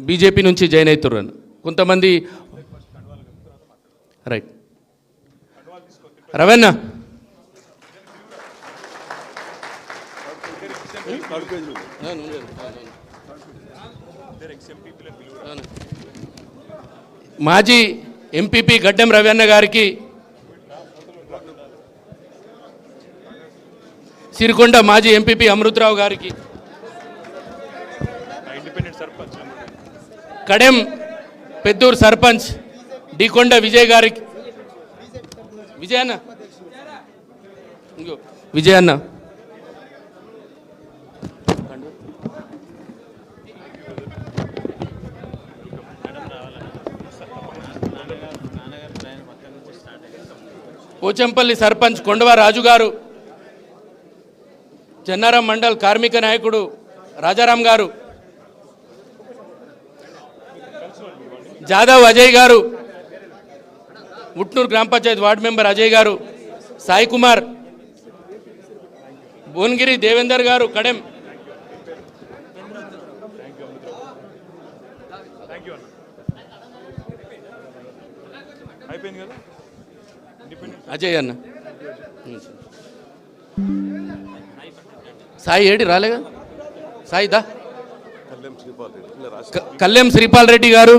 BJP నుంచి join అవుతున్నారు కొంతమంది. రైట్ రవణ మాజీ ఎంపీపీ గడ్డెం రవణ గారికి, సిరికొండ మాజీ ఎంపీపీ అమృతరావు గారికి, కడెం పెద్దూరు సర్పంచ్ డికొండ విజయ్ గారికి, విజయన్న పోచంపల్లి సర్పంచ్ కొండవ రాజు గారు, జన్నారం మండల్ కార్మిక నాయకుడు రాజారాం గారు, జాదవ్ అజయ్ గారు, ఉట్నూరు గ్రామ పంచాయతీ వార్డు మెంబర్ అజయ్ గారు, సాయి కుమార్, భువనగిరి దేవేందర్ గారు, కడెం అజయ్ అన్న, సాయి ఏడి రాలేగా, సాయి దా, కల్లెం శ్రీపాల్ రెడ్డి గారు,